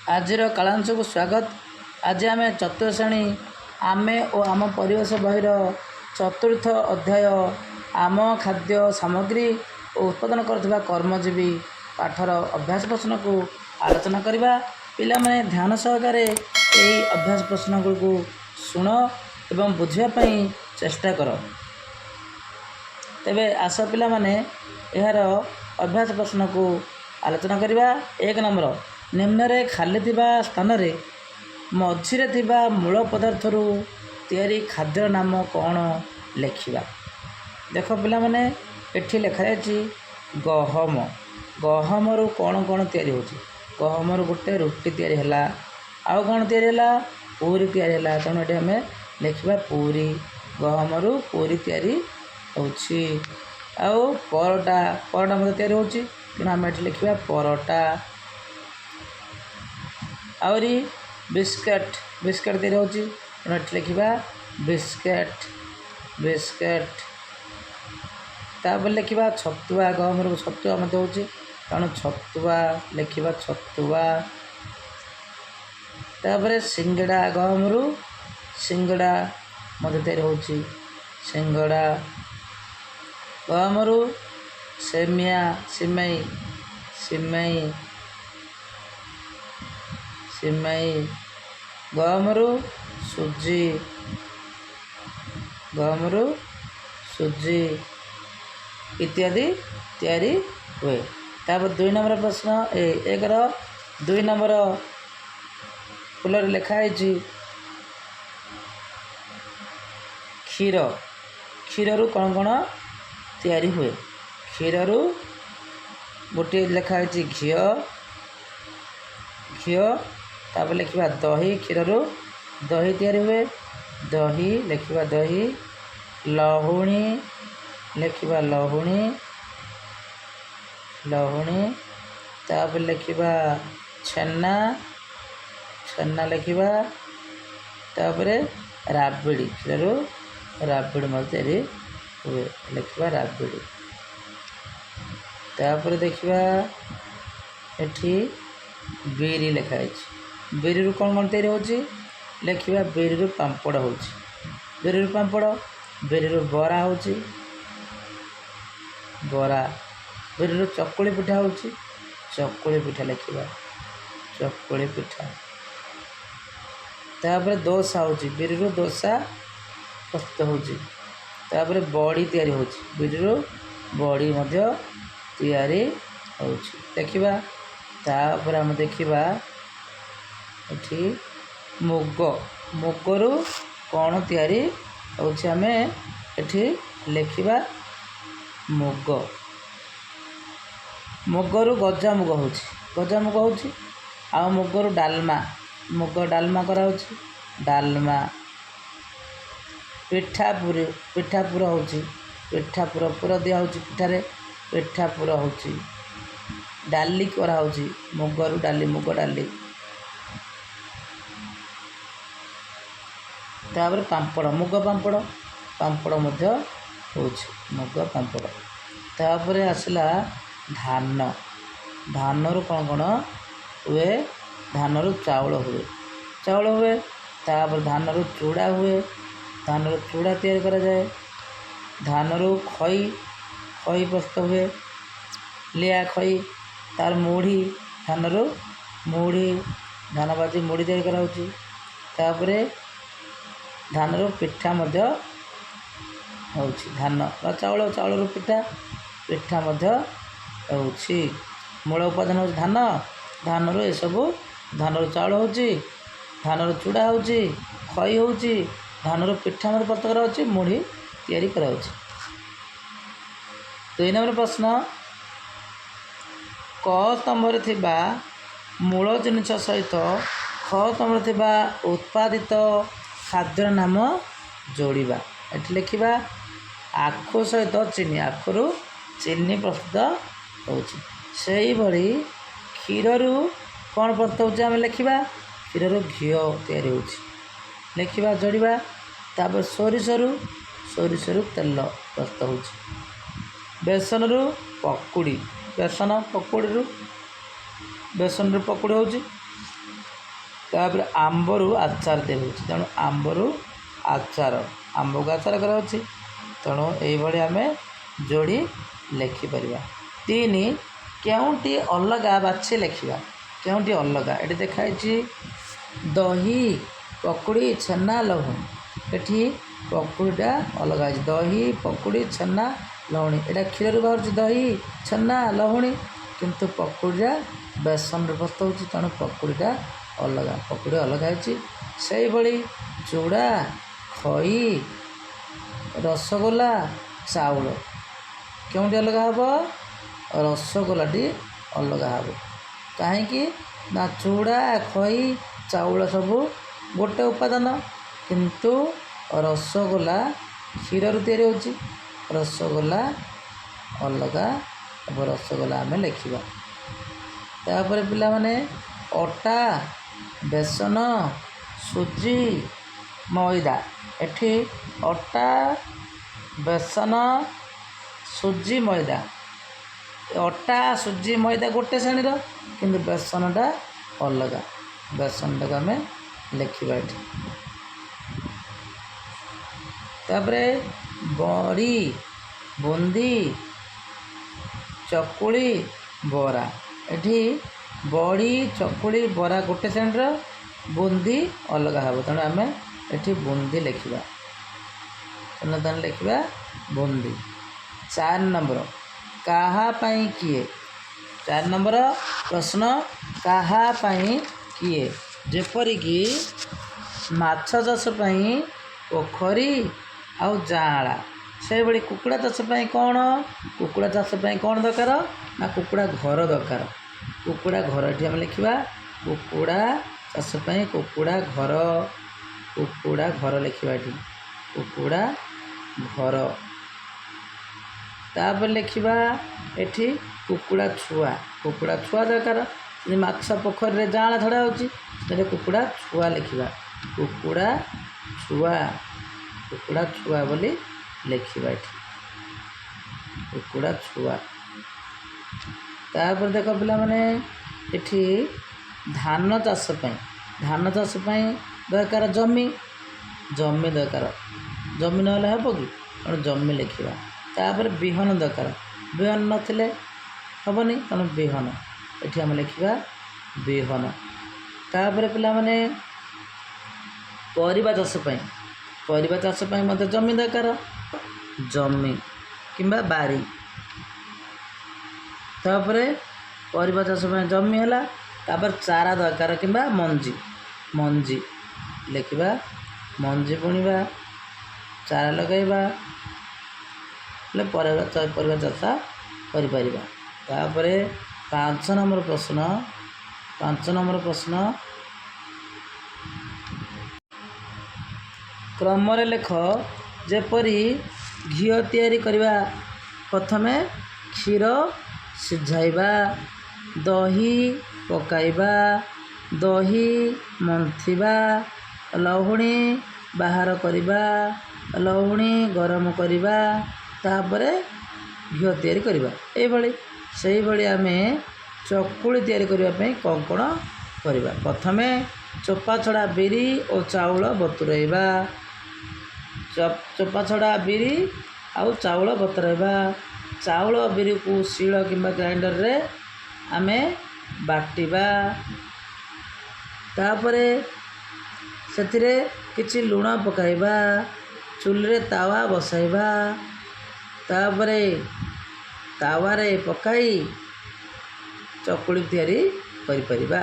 आजिर कालांश को स्वागत। आज आम चतुर्थ श्रेणी आमे और आम परिवेश बहिर चतुर्थ अध्याय आम खाद्य सामग्री और उत्पादन करथिबा कर्मजीवी पाठर अभ्यास प्रश्न को आलोचना करबा। पिला माने ध्यान सहकारे एई अभ्यास प्रश्न को सुन एवं बुझिया पई चेष्टा कर। तेबे आस पिला माने एहार अभ्यास प्रश्न को आलोचना करबा। एक नंबर निम्न खाली थिबा स्थान रे मझिरे थिबा मूल पदार्थरू तैयारी खाद्य नाम कौन लेखिबा। देख पिला माने एठी लेखा जायछि गहम। गहम रु कौन कौन तैयारी होछि। गहम रु गोटे रुटी तैयारी होला, आउ कौन तैयारी होला, पूरी तैयारी होला। तेणु एठी हमें लेखिबा पूरी। गहम रु पूरी तैयारी होछि। आउ परोटा, परोटा मते तैयारी होछि, तेणु हमें एठी लेखिबा परोटा। आउरी बिस्केट, बिस्केट तैयारी होछि, तेणु एठी लेखिबा बिस्केट, बिस्केट। तापर लेखिबा छतुआ। गहम रु छतुआ मते होछि, तेणु छतुआ लेखिबा छतुआ। तापर सिंगड़ा। गहम रु सिंगड़ा मते तैयारी होछि, सिंगड़ा। गहम रु सेमिया, सिमई, सिमई, सिमई। गहम रु सुजी, गहम रु सुजी इत्यादि तैयारी हुए। तापर 2 नंबर प्रश्न एक दुई नंबर फुल लिखाई क्षीर। क्षीर रु कौन कौन तैयारी हुए। क्षीर रु गोटे लिखाई घी, घी। तापर लिखा दही। क्षीर रु दही तैयारी हुए, दही लिखा दही। लहुणी लिखा लहुणी, लहुणी। तापर लिखा छेना, छेना लिखा। तापर राबिड़ी। क्षीर रु राबिड़ी मत तैयारी हुए, लिखा राबिड़ी। तापर देखिबा एठी बिरी लिखाई। बिरी रु कौन कौन तैयारी होछि, लिखा बिरी रु पांपड़ होछि, बिरी रु पांपड़। बिरी रु बरा होछि, बरा। बिरी रु चकुली पिठा होछि, चकुली पिठा लिखा, चकुली पिठा। तापर दोसा होछि, बिरी रु दोसा प्रस्तुत होछि। तापर बड़ी तैयारी होछि, बिरी रु बड़ी मध्य तैयारी होछि, देखिबा। तापर हम देखिबा एठी मुग। मुग रु कौन तैयारी होछि, हमें एठी लिखिबा मुग। मुग रु गजा मुग होछि, गजा मुग होछि। आ मुग रु डालमा, मुग डालमा करा होछि, डालमा। पिठा पुरी, पिठा पुरा होछि, पिठा पुरा पुरा दिया होछि पिठारे, पिठा पुरा होछि। डाली करा होछि, मुग रु डाली, मुग डाली। तापर पांपड़, मुग पांपड़, पांपड़ मध्य होछि, मुग पांपड़। तापर आसला धान। धान रु कौन कौन हुए, धान रु चाउल हुए, चाउल हुए। तापर धान रु चूड़ा हुए, धान रु चूड़ा तैयारी करा जाए। धान रु खई, खई प्रस्तुत हुए, लिया खई। तार मुढ़ी, धान रु मुढ़ी, धान बाजी मुढ़ी तैयारी करा होछि। तापर धान रु पिठा मध्य होछि, धान चाउल, चाउल रु पिठा, पिठा मध्य होछि। मूल उपादान होछि धान, धान रु ए सब, धान रु चाउल होछि, धान रु चूड़ा होछि, खई होछि, धान रु पिठा मध्य प्रस्तुत करा होछि, मुढ़ी तैयारी करा होछि। 2 नंबर प्रश्न क स्तंभरे थिबा मूल जिनिष सहित ख स्तंभरे थिबा उत्पादित खाद्य नाम जोड़िबा। एठी लिखिबा आखु सहित चीनी, आखु रु चीनी प्रस्तुत होछि। सेही भली क्षीर रु कौन प्रस्तुत होछि, आमे लिखिबा क्षीर रु घी तैयारी होछि, लिखिबा जोड़िबा। तापर सोरिष रु, सोरिष रु तेल प्रस्तुत होछि। बेसन रु पकुड़ी, बेसन पकुड़ी रु, बेसन रु पकुड़ी होछि। ତାପରେ ଆମ୍ବରୁ ଆଚାର ତିଆରି ହେଉଛି, ତେଣୁ ଆମ୍ବରୁ ଆଚାର, ଆମ୍ବକୁ ଆଚାର କରାହେଉଛି। ତେଣୁ ଏଇଭଳି ଆମେ ଯୋଡ଼ି ଲେଖିପାରିବା। 3 କେଉଁଟି ଅଲଗା ବାଛି ଲେଖିବା। କେଉଁଟି ଅଲଗା, ଏଠି ଦେଖାହେଇଛି ଦହି, ପକୁଡ଼ି, ଛେନା, ଲହୁଣୀ। ଏଠି ପକୁଡ଼ିଟା ଅଲଗା ଅଛି, ଦହି, ପକୁଡ଼ି, ଛେନା, ଲହୁଣୀ। ଏଇଟା କ୍ଷୀରରୁ ବାହାରୁଛି ଦହି, ଛେନା, ଲହୁଣୀ, କିନ୍ତୁ ପକୁଡ଼ିଟା ବେସନରେ ପ୍ରସ୍ତୁତ ହେଉଛି, ତେଣୁ ପକୁଡ଼ିଟା ଅଲଗା, ପକୁଡ଼ି ଅଲଗା ହେଇଛି। ସେଇଭଳି ଚୁଡ଼ା, ଖଇ, ରସଗୋଲା, ଚାଉଳ କେଉଁଠି ଅଲଗା ହେବ? ରସଗୋଲାଟି ଅଲଗା ହେବ। କାହିଁକି ନା ଚୁଡ଼ା, ଖଇ, ଚାଉଳ ସବୁ ଗୋଟେ ଉପାଦାନ, କିନ୍ତୁ ରସଗୋଲା କ୍ଷୀରରୁ ତିଆରି ହେଉଛି, ରସଗୋଲା ଅଲଗା ହେବ। ରସଗୋଲା ଆମେ ଲେଖିବା। ତାପରେ ପିଲାମାନେ ଅଟା, ବେସନ, ସୁଜି, ମଇଦା। ଏଠି ଅଟା, ବେସନ, ସୁଜି, ମଇଦା। ଅଟା, ସୁଜି, ମଇଦା ଗୋଟେ ଶ୍ରେଣୀର, କିନ୍ତୁ ବେସନଟା ଅଲଗା। ବେସନଟାକୁ ଆମେ ଲେଖିବା ଏଠି। ତାପରେ ବଡ଼ି, ବୁନ୍ଦି, ଚକୁଳି, ବରା। ଏଠି ବଡ଼ି, ଚକୁଳି, ବରା ଗୋଟେ ଶ୍ରେଣୀର, ବୁନ୍ଦି ଅଲଗା ହେବ, ତେଣୁ ଆମେ ଏଠି ବୁନ୍ଦି ଲେଖିବା। ତେଣୁ ଲେଖିବା ବୁନ୍ଦି। 4 ନମ୍ବର କାହା ପାଇଁ କିଏ। 4 ନମ୍ବର ପ୍ରଶ୍ନ କାହା ପାଇଁ କିଏ। ଯେପରିକି ମାଛ ଚାଷ ପାଇଁ ପୋଖରୀ ଆଉ ଯାଆଁଳା। ସେହିଭଳି କୁକୁଡ଼ା ଚାଷ ପାଇଁ କ'ଣ? କୁକୁଡ଼ା ଚାଷ ପାଇଁ କ'ଣ ଦରକାର? ନା କୁକୁଡ଼ା ଘର ଦରକାର। କୁକୁଡ଼ା ଘର ଏଠି ଆମେ ଲେଖିବା। କୁକୁଡ଼ା ଚାଷ ପାଇଁ କୁକୁଡ଼ା ଘର, କୁକୁଡ଼ା ଘର ଲେଖିବା ଏଠି, କୁକୁଡ଼ା ଘର। ତାପରେ ଲେଖିବା ଏଠି କୁକୁଡ଼ା ଛୁଆ, କୁକୁଡ଼ା ଛୁଆ ଦରକାର। ଯଦି ମାଛ ପୋଖରୀରେ ଯାଆଁଳା ଛଡ଼ା ହେଉଛି, ତାହେଲେ କୁକୁଡ଼ା ଛୁଆ ଲେଖିବା, କୁକୁଡ଼ା ଛୁଆ, କୁକୁଡ଼ା ଛୁଆ ବୋଲି ଲେଖିବା ଏଠି, କୁକୁଡ଼ା ଛୁଆ। ତାପରେ ଦେଖ ପିଲାମାନେ ଏଠି ଧାନ ଚାଷ ପାଇଁ, ଧାନ ଚାଷ ପାଇଁ ଦରକାର ଜମି, ଜମି ଦରକାର। ଜମି ନହେଲେ ହେବ କି? ତେଣୁ ଜମି ଲେଖିବା। ତାପରେ ବିହନ ଦରକାର, ବିହନ ନଥିଲେ ହେବନି, ତେଣୁ ବିହନ ଏଠି ଆମେ ଲେଖିବା ବିହନ। ତାପରେ ପିଲାମାନେ ପରିବା ଚାଷ ପାଇଁ, ପରିବା ଚାଷ ପାଇଁ ମଧ୍ୟ ଜମି ଦରକାର, ଜମି କିମ୍ବା ବାରି। ତାପରେ ପରିବା ଚାଷ ପାଇଁ ଜମି ହେଲା। ତାପରେ ଚାରା ଦରକାର କିମ୍ବା ମଞ୍ଜି, ମଞ୍ଜି ଲେଖିବା, ମଞ୍ଜି ବୁଣିବା, ଚାରା ଲଗାଇବା, ହେଲେ ପରିବା ଚାଷ କରିପାରିବା। ତାପରେ 5 ନମ୍ବର ପ୍ରଶ୍ନ, 5 ନମ୍ବର ପ୍ରଶ୍ନ କ୍ରମରେ ଲେଖ। ଯେପରି ଘିଅ ତିଆରି କରିବା, ପ୍ରଥମେ କ୍ଷୀର ସିଝାଇବା, ଦହି ପକାଇବା, ଦହି ମନ୍ଥିବା, ଲହୁଣୀ ବାହାର କରିବା, ଲହୁଣୀ ଗରମ କରିବା, ତାପରେ ଘିଅ ତିଆରି କରିବା। ଏଇଭଳି ସେଇଭଳି ଆମେ ଚକୁଳି ତିଆରି କରିବା ପାଇଁ କ'ଣ କ'ଣ କରିବା? ପ୍ରଥମେ ଚୋପା ଛଡ଼ା ବିରି ଓ ଚାଉଳ ବତୁରାଇବା, ଚୋପା ଛଡ଼ା ବିରି ଆଉ ଚାଉଳ ବତୁରାଇବା। ଚାଉଳ ବିରିକୁ ଶିଳ କିମ୍ବା ଗ୍ରାଇଣ୍ଡରରେ ଆମେ ବାଟିବା। ତାପରେ ସେଥିରେ କିଛି ଲୁଣ ପକାଇବା, ଚୁଲିରେ ତାୱା ବସାଇବା, ତାପରେ ତାୱାରେ ପକାଇ ଚକୁଳି ତିଆରି କରିପାରିବା।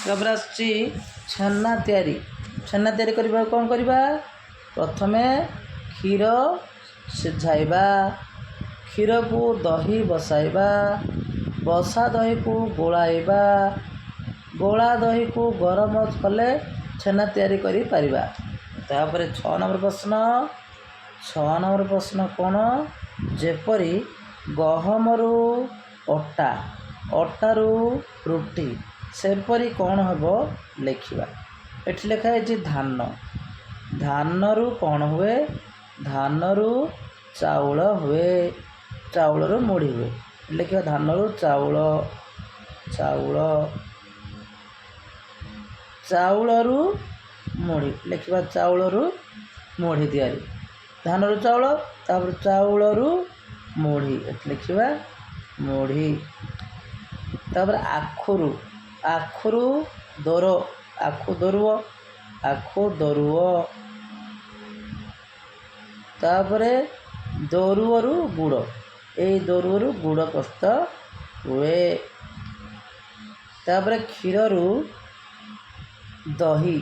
ତାପରେ ଆସୁଛି ଛେନା ତିଆରି। ଛେନା ତିଆରି କରିବାକୁ କ'ଣ କରିବା? ପ୍ରଥମେ କ୍ଷୀର ସିଝାଇବା, କ୍ଷୀରକୁ ଦହି ବସାଇବା, ବସା ଦହିକୁ ଗୋଳାଇବା, ଗୋଳା ଦହିକୁ ଗରମ କଲେ ଛେନା ତିଆରି କରିପାରିବା। ତାପରେ 6 ନମ୍ବର ପ୍ରଶ୍ନ, 6 ନମ୍ବର ପ୍ରଶ୍ନ କ'ଣ? ଯେପରି ଗହମରୁ ଅଟା, ଅଟାରୁ ରୁଟି, ସେପରି କ'ଣ ହେବ ଲେଖିବା। ଏଠି ଲେଖା ହେଇଛି ଧାନ, ଧାନରୁ କ'ଣ ହୁଏ? ଧାନରୁ ଚାଉଳ ହୁଏ, ଚାଉଳରୁ ମୁଢ଼ି ହୁଏ। ଲେଖିବା ଧାନରୁ ଚାଉଳ, ଚାଉଳ। ଚାଉଳରୁ ମୁଢ଼ି ଲେଖିବା ଚାଉଳରୁ ମୁଢ଼ି ତିଆରି ଧାନରୁ ଚାଉଳ ତାପରେ ଚାଉଳରୁ ମୁଢ଼ି ଏଠି ଲେଖିବା ମୁଢ଼ି ତାପରେ ଆଖୁରୁ ଦୋର ଆଖୁ ଦୋରୁଅ ତାପରେ ଦୋରୁଅରୁ ଗୁଡ଼ ଏଇ ଦୋରୁଅରୁ ଗୁଡ଼ ପ୍ରସ୍ତୁତ ହୁଏ ତାପରେ କ୍ଷୀରରୁ ଦହି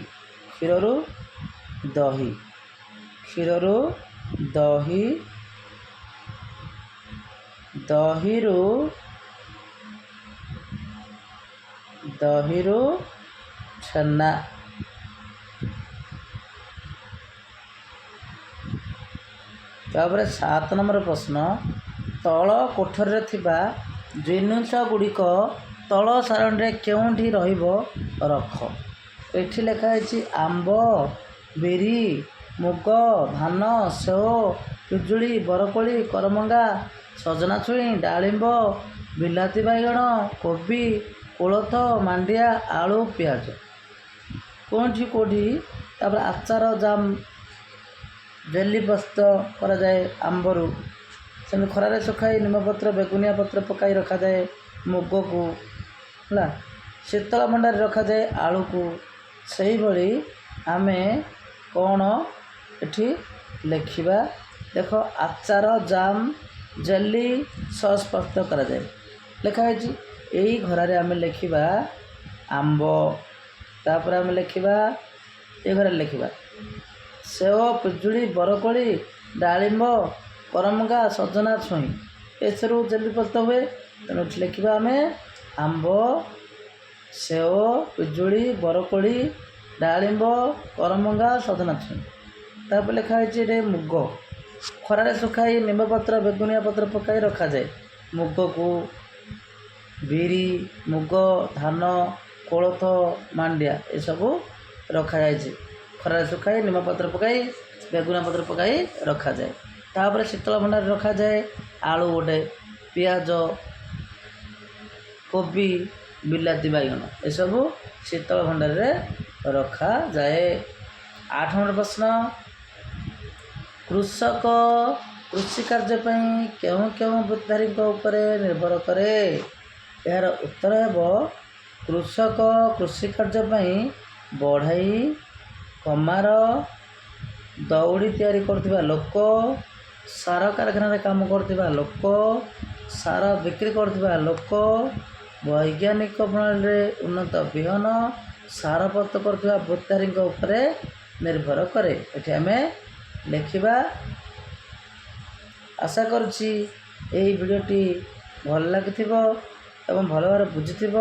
ଦହିରୁ ଛେନା ତାପରେ 7 ନମ୍ବର ପ୍ରଶ୍ନ ତଳ କୋଠରୀରେ ଥିବା ଜିନିଷ ଗୁଡ଼ିକ ତଳ ସାରଣୀରେ କେଉଁଠି ରହିବ ରଖ ଏଠି ଲେଖା ହେଇଛି ଆମ୍ବ ବିରି ମୁଗ ଧାନ ସେଓ ପିଜୁଳି ବରକୋଳି କରମଙ୍ଗା ସଜନା ଛୁଇଁ ଡାଳିମ୍ବ ବିଲାତି ବାଇଗଣ କୋବି କୋଳଥ ମାଣ୍ଡିଆ ଆଳୁ ପିଆଜ କେଉଁଠି ତାପରେ ଆଚାର ଜାମ୍ ଜେଲି ପ୍ରସ୍ତୁତ କରାଯାଏ ଆମ୍ବରୁ ସେମିତି ଖରାରେ ଶୁଖାଇ ନିମପତ୍ର ବେଗୁନିଆ ପତ୍ର ପକାଇ ରଖାଯାଏ ମୁଗକୁ ହେଲା ଶୀତଳ ଭଣ୍ଡାରରେ ରଖାଯାଏ ଆଳୁକୁ ସେହିଭଳି ଆମେ କ'ଣ ଏଠି ଲେଖିବା ଦେଖ ଆଚାର ଜାମ୍ ଜେଲି ସସ୍ ପ୍ରସ୍ତୁତ କରାଯାଏ ଲେଖା ହେଇଛି ଏଇ ଘରରେ ଆମେ ଲେଖିବା ଆମ୍ବ ତାପରେ ଆମେ ଲେଖିବା ଏ ଘରେ ଲେଖିବା ସେଓ ପିଜୁଳି ବରକୋଳି ଡାଳିମ୍ବ କରମଙ୍ଗା ସଜନା ଛୁଇଁ ଏସବୁ ଜେଲି ପ୍ରସ୍ତୁତ ହୁଏ ତେଣୁ ଏଠି ଲେଖିବା ଆମେ ଆମ୍ବ ସେଓ ପିଜୁଳି ବରକୋଳି ଡାଳିମ୍ବ କରମଙ୍ଗା ସଜନା ଛୁଇଁ ତାପରେ ଲେଖା ହେଇଛି ଏଠି ମୁଗ ଖରାରେ ଶୁଖାଇ ନିମ୍ବପତ୍ର ବେଗୁନିଆ ପତ୍ର ପକାଇ ରଖାଯାଏ ମୁଗକୁ ବିରି ମୁଗ ଧାନ କୋଳଥ ମାଣ୍ଡିଆ ଏସବୁ ରଖାଯାଇଛି ଖରାରେ ଶୁଖାଇ ନିମ୍ବପତ୍ର ପକାଇ ବେଗୁନିଆ ପତ୍ର ପକାଇ ରଖାଯାଏ ତାପରେ ଶୀତଳ ଭଣ୍ଡାରରେ ରଖାଯାଏ ଆଳୁ ଗୋଟେ ପିଆଜ କୋବି ବିଲାତି ବାଇଗଣ ଏସବୁ ଶୀତଳ ଭଣ୍ଡାରରେ ରଖାଯାଏ 8 ନମ୍ବର ପ୍ରଶ୍ନ କୃଷକ କୃଷି କାର୍ଯ୍ୟ ପାଇଁ କେଉଁ ବୃତ୍ତିଧାରୀଙ୍କ ଉପରେ ନିର୍ଭର କରେ ଏହାର ଉତ୍ତର ହେବ କୃଷକ କୃଷି କାର୍ଯ୍ୟ ପାଇଁ ବଢ଼େଇ କମାର ଦଉଡ଼ି ତିଆରି କରୁଥିବା ଲୋକ ସାର କାରଖାନାରେ କାମ କରୁଥିବା ଲୋକ ସାର ବିକ୍ରି କରୁଥିବା ଲୋକ ବୈଜ୍ଞାନିକ ପ୍ରଣାଳୀରେ ଉନ୍ନତ ବିହନ ସାର ପ୍ରସ୍ତୁତ କରୁଥିବା ବୃତ୍ତିଧାରୀଙ୍କ ଉପରେ ନିର୍ଭର କରେ ଏଠି ଆମେ ଲେଖିବା ଆଶା କରୁଛି ଏହି ଭିଡ଼ିଓଟି ଭଲ ଲାଗିଥିବ ଏବଂ ଭଲ ଭାବରେ ବୁଝିଥିବ।